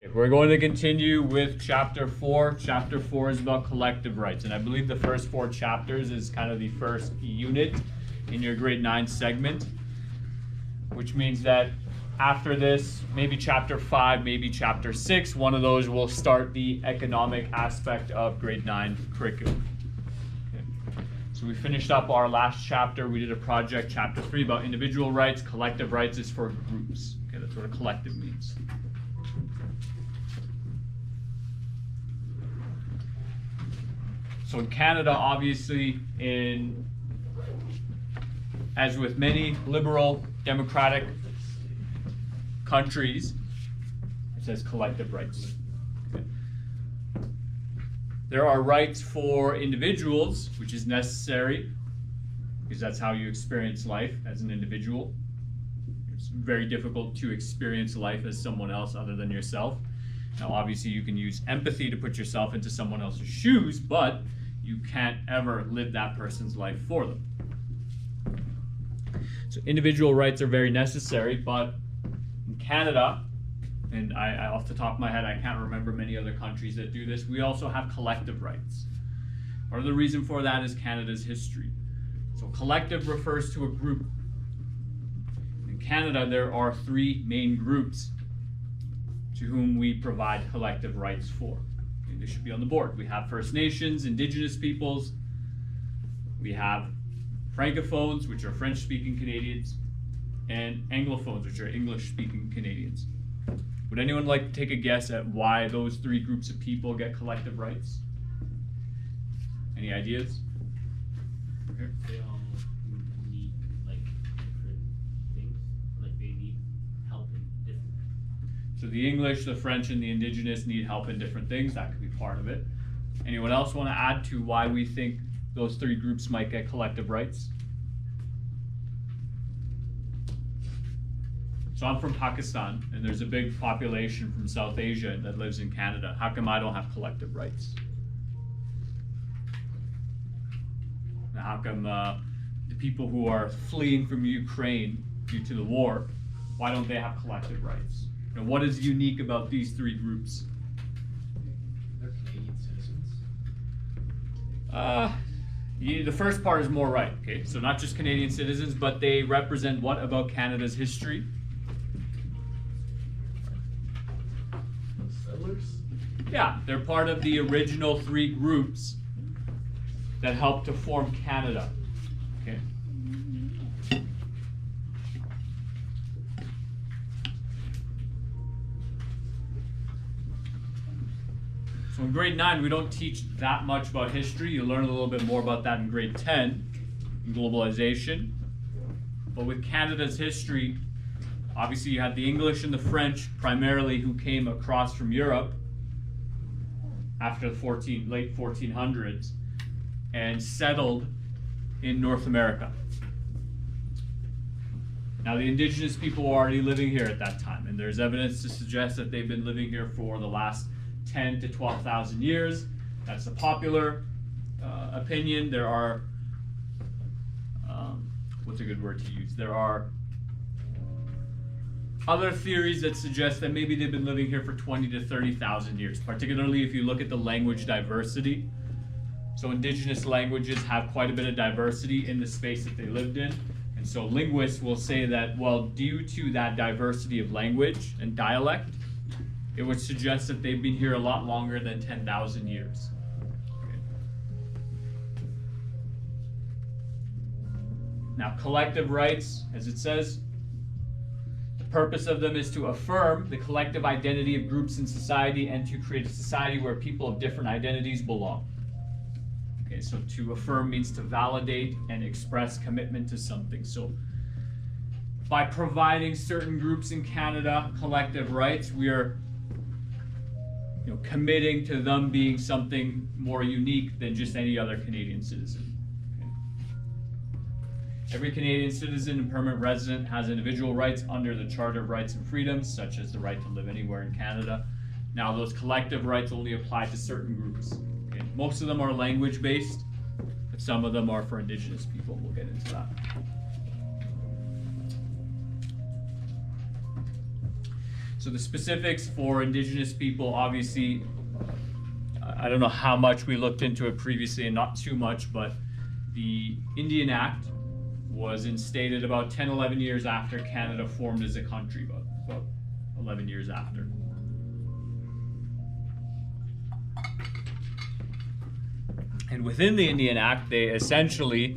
We're going to continue with chapter 4. Chapter 4 is about collective rights, and I believe the first 4 chapters is kind of the first unit in your grade 9 segment, which means that after this, maybe chapter 5, maybe chapter 6, one of those will start the economic aspect of grade 9 curriculum. Okay. So we finished up our last chapter. We did a project, chapter 3, about individual rights. Collective rights is for groups. Okay, that's what a collective means. So in Canada, obviously, as with many liberal democratic countries, it says collective rights. Okay. There are rights for individuals, which is necessary, because that's how you experience life as an individual. It's very difficult to experience life as someone else other than yourself. Now, obviously, you can use empathy to put yourself into someone else's shoes, but you can't ever live that person's life for them. So individual rights are very necessary, but in Canada, and I off the top of my head, I can't remember many other countries that do this, we also have collective rights. Part of the reason for that is Canada's history. So collective refers to a group. In Canada, there are 3 main groups to whom we provide collective rights for. They should be on the board. We have First Nations, Indigenous peoples. We have Francophones, which are French-speaking Canadians, and Anglophones, which are English-speaking Canadians. Would anyone like to take a guess at why those 3 groups of people get collective rights? Any ideas? They all need different things. They need help in different. So the English, the French, and the Indigenous need help in different things. That could be part of it. Anyone else want to add to why we think those 3 groups might get collective rights? So I'm from Pakistan, and there's a big population from South Asia that lives in Canada. How come I don't have collective rights? Now, how come the people who are fleeing from Ukraine due to the war, why don't they have collective rights? And what is unique about these 3 groups? They're Canadian citizens. The first part is more right. Okay, so not just Canadian citizens, but they represent what about Canada's history? Settlers? Yeah, they're part of the original 3 groups that helped to form Canada. Okay. So in grade 9, we don't teach that much about history. You learn a little bit more about that in grade 10, in globalization. But with Canada's history, obviously you had the English and the French, primarily, who came across from Europe after the late 1400s and settled in North America. Now, the Indigenous people were already living here at that time, and there's evidence to suggest that they've been living here for the last 10 to 12,000 years. That's a popular opinion. There are, what's a good word to use? There are other theories that suggest that maybe they've been living here for 20 to 30,000 years, particularly if you look at the language diversity. So indigenous languages have quite a bit of diversity in the space that they lived in. And so linguists will say that, well, due to that diversity of language and dialect, it would suggest that they've been here a lot longer than 10,000 years. Okay. Now, collective rights, as it says, the purpose of them is to affirm the collective identity of groups in society and to create a society where people of different identities belong. Okay, so to affirm means to validate and express commitment to something. So by providing certain groups in Canada collective rights, we are committing to them being something more unique than just any other Canadian citizen. Okay. Every Canadian citizen and permanent resident has individual rights under the Charter of Rights and Freedoms, such as the right to live anywhere in Canada. Now, those collective rights only apply to certain groups. Okay. Most of them are language-based, but some of them are for Indigenous people. We'll get into that. So the specifics for Indigenous people, obviously, I don't know how much we looked into it previously, and not too much, but the Indian Act was instated about 10, 11 years after Canada formed as a country, about 11 years after. And within the Indian Act, they essentially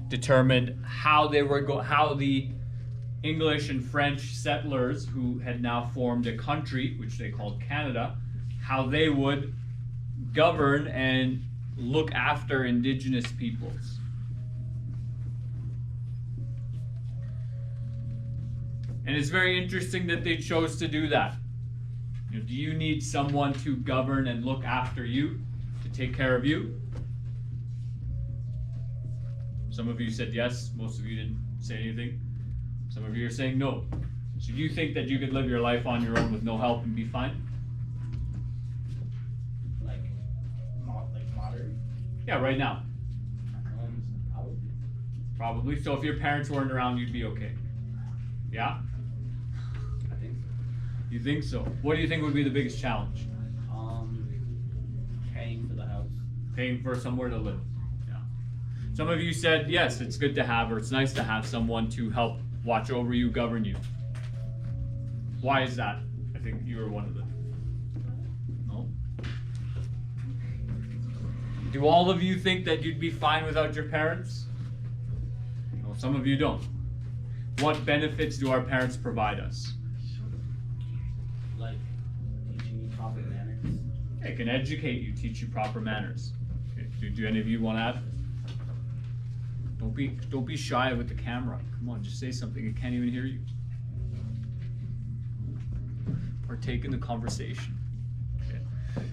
determined how the English and French settlers who had now formed a country, which they called Canada, how they would govern and look after Indigenous peoples. And it's very interesting that they chose to do that. You know, do you need someone to govern and look after you, to take care of you? Some of you said yes, most of you didn't say anything. Some of you are saying no. So do you think that you could live your life on your own with no help and be fine? Like modern? Yeah, right now. Probably. Probably. So if your parents weren't around, you'd be okay. Yeah? I think so. You think so? What do you think would be the biggest challenge? Paying for the house. Paying for somewhere to live. Yeah. Some of you said yes, it's good to have, or it's nice to have someone to help watch over you, govern you. Why is that? I think you were one of them. No? Do all of you think that you'd be fine without your parents? No, some of you don't. What benefits do our parents provide us? Like teaching you proper manners. They can educate you, teach you proper manners. Okay. Do any of you want to add? Don't be shy with the camera. Come on, just say something. It can't even hear you. Partake in the conversation. Okay.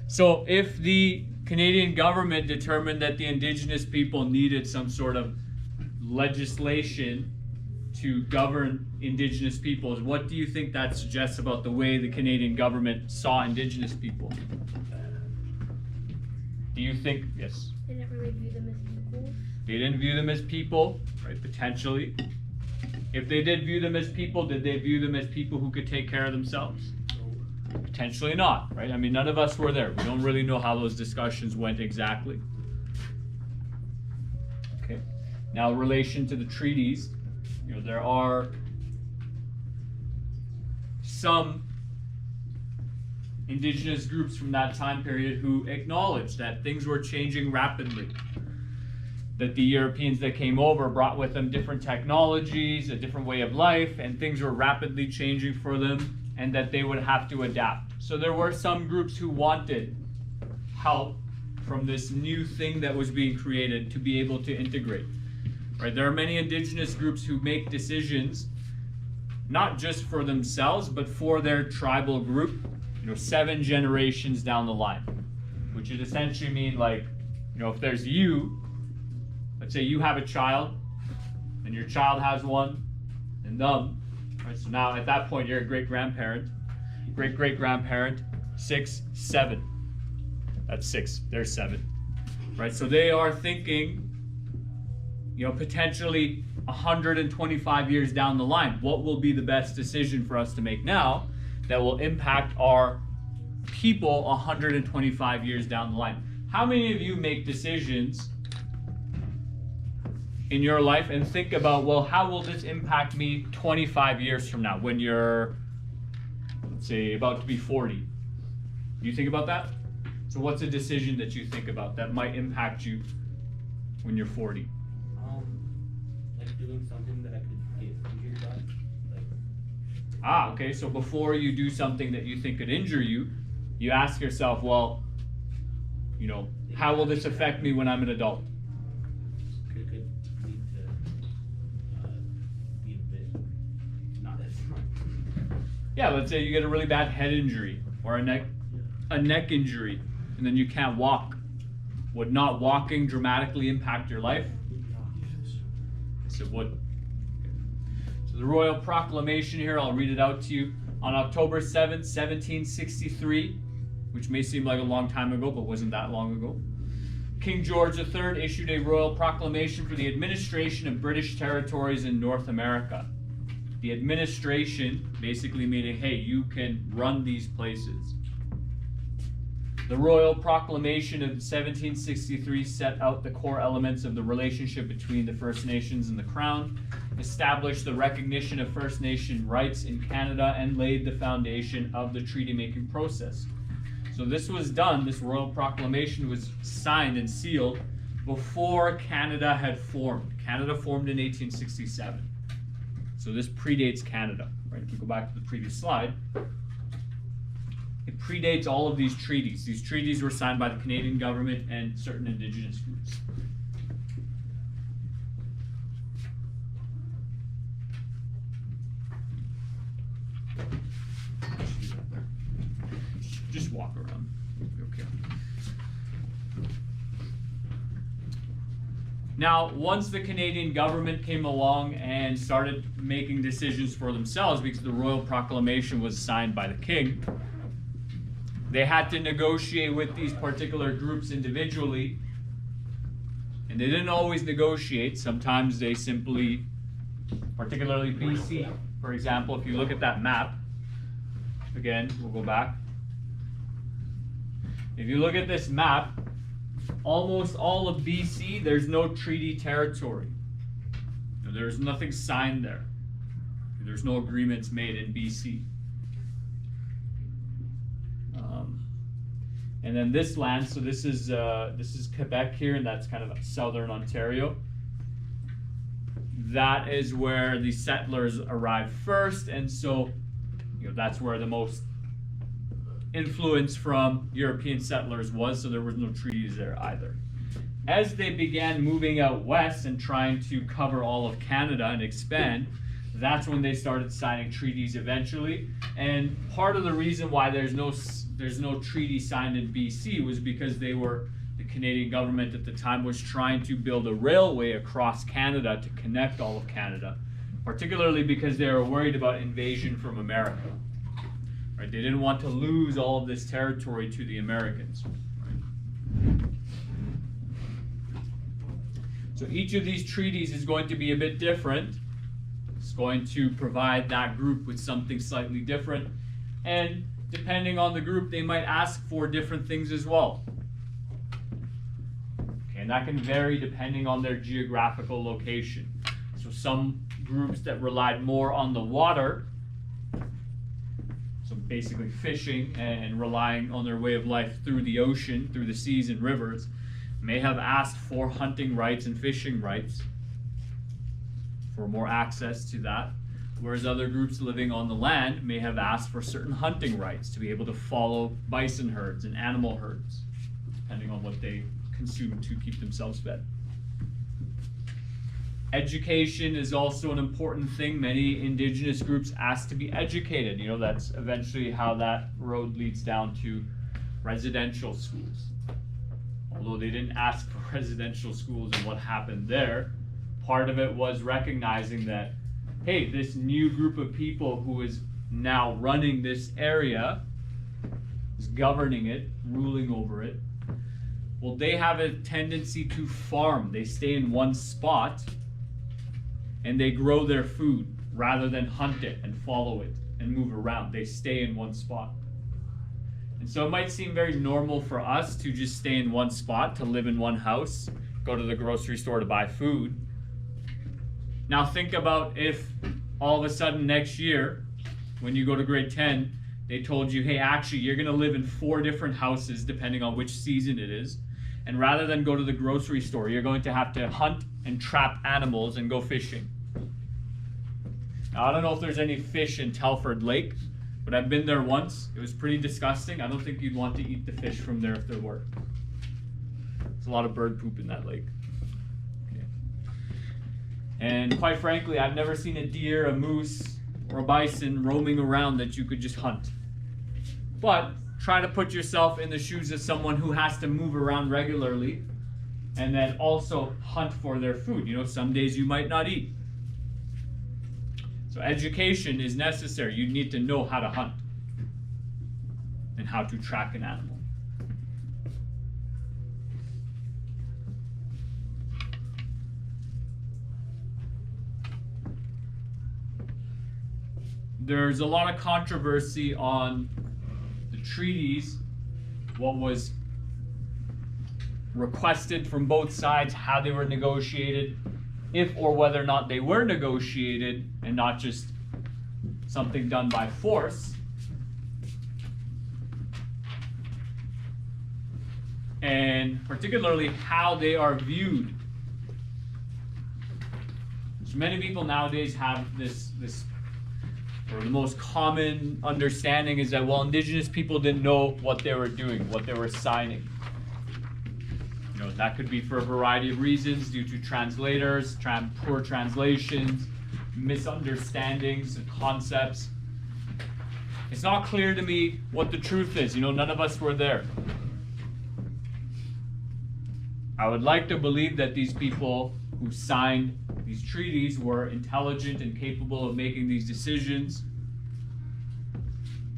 So if the Canadian government determined that the Indigenous people needed some sort of legislation to govern Indigenous peoples, what do you think that suggests about the way the Canadian government saw Indigenous people? Do you think, yes? They didn't really view them as equals. They didn't view them as people, right? Potentially. If they did view them as people, did they view them as people who could take care of themselves? Potentially not, right? I mean, none of us were there. We don't really know how those discussions went exactly. Okay. Now, in relation to the treaties, you know, there are some Indigenous groups from that time period who acknowledged that things were changing rapidly. That the Europeans that came over brought with them different technologies, a different way of life, and things were rapidly changing for them, and that they would have to adapt. So there were some groups who wanted help from this new thing that was being created to be able to integrate. Right? There are many Indigenous groups who make decisions not just for themselves, but for their tribal group, 7 generations down the line, which would essentially mean, like, if there's you, let's say you have a child, and your child has one, and them, right? So now at that point you're a great-grandparent, 6, 7. That's 6, there's 7, right? So they are thinking, potentially 125 years down the line, what will be the best decision for us to make now that will impact our people 125 years down the line? How many of you make decisions in your life and think about, well, how will this impact me 25 years from now when you're, let's say, about to be 40? Do you think about that? So what's a decision that you think about that might impact you when you're 40? Like doing something that I could get injured by. Okay, so before you do something that you think could injure you, you ask yourself, well, how will this affect me when I'm an adult? It could lead to be a bit not as smart. Yeah, let's say you get a really bad head injury or a neck injury, and then you can't walk. Would not walking dramatically impact your life? Yes, it would. So the Royal Proclamation here, I'll read it out to you. On October 7th, 1763, which may seem like a long time ago, but wasn't that long ago, King George III issued a royal proclamation for the administration of British territories in North America. the administration, basically meaning, hey, you can run these places. The Royal Proclamation of 1763 set out the core elements of the relationship between the First Nations and the Crown, established the recognition of First Nation rights in Canada, and laid the foundation of the treaty-making process. So this was done, this Royal Proclamation was signed and sealed before Canada had formed. Canada formed in 1867. So this predates Canada, right? If we go back to the previous slide, it predates all of these treaties. These treaties were signed by the Canadian government and certain Indigenous groups. Just walk around. Okay. Now, once the Canadian government came along and started making decisions for themselves, because the Royal Proclamation was signed by the King, they had to negotiate with these particular groups individually, and they didn't always negotiate. Sometimes they simply, particularly BC, for example, if you look at that map, again, we'll go back. If you look at this map, almost all of BC, there's no treaty territory. There's nothing signed there. There's no agreements made in BC. And then this land, so this is Quebec here, and that's kind of southern Ontario. That is where the settlers arrived first, and so that's where the most influence from European settlers was, so there was no treaties there either. As they began moving out west and trying to cover all of Canada and expand, that's when they started signing treaties eventually. And part of the reason why there's no treaty signed in BC was because the Canadian government at the time was trying to build a railway across Canada to connect all of Canada, particularly because they were worried about invasion from America. Right? They didn't want to lose all of this territory to the Americans. Right? So each of these treaties is going to be a bit different. It's going to provide that group with something slightly different, and depending on the group, they might ask for different things as well. Okay, and that can vary depending on their geographical location. So some groups that relied more on the water, so basically fishing and relying on their way of life through the ocean, through the seas and rivers, may have asked for hunting rights and fishing rights, for more access to that. Whereas other groups living on the land may have asked for certain hunting rights to be able to follow bison herds and animal herds, depending on what they consume to keep themselves fed. Education is also an important thing. Many indigenous groups ask to be educated. That's eventually how that road leads down to residential schools. Although they didn't ask for residential schools and what happened there, part of it was recognizing that, hey, this new group of people who is now running this area, is governing it, ruling over it, well, they have a tendency to farm. They stay in one spot and they grow their food rather than hunt it and follow it and move around. They stay in one spot. And so it might seem very normal for us to just stay in one spot, to live in one house, go to the grocery store to buy food. Now think about if all of a sudden next year, when you go to grade 10, they told you, hey, actually, you're going to live in 4 different houses depending on which season it is. And rather than go to the grocery store, you're going to have to hunt and trap animals and go fishing. Now, I don't know if there's any fish in Telford Lake, but I've been there once. It was pretty disgusting. I don't think you'd want to eat the fish from there if there were. There's a lot of bird poop in that lake. Okay. And quite frankly, I've never seen a deer, a moose, or a bison roaming around that you could just hunt. But try to put yourself in the shoes of someone who has to move around regularly and then also hunt for their food. Some days you might not eat. So education is necessary. You need to know how to hunt and how to track an animal. there's a lot of controversy on the treaties, what was requested from both sides, how they were negotiated, if or whether or not they were negotiated and not just something done by force. And particularly how they are viewed. So many people nowadays have this, or the most common understanding is that, well, indigenous people didn't know what they were doing, what they were signing. You know, that could be for a variety of reasons, due to translators, poor translations, misunderstandings of concepts. It's not clear to me what the truth is. You know, none of us were there. I would like to believe that these people who signed these treaties were intelligent and capable of making these decisions.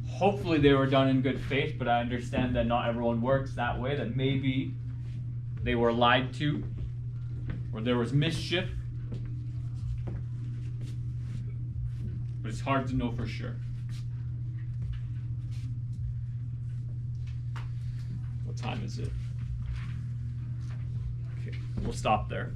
Hopefully they were done in good faith, but I understand that not everyone works that way, that maybe they were lied to, or there was mischief. But it's hard to know for sure. What time is it? Okay, we'll stop there.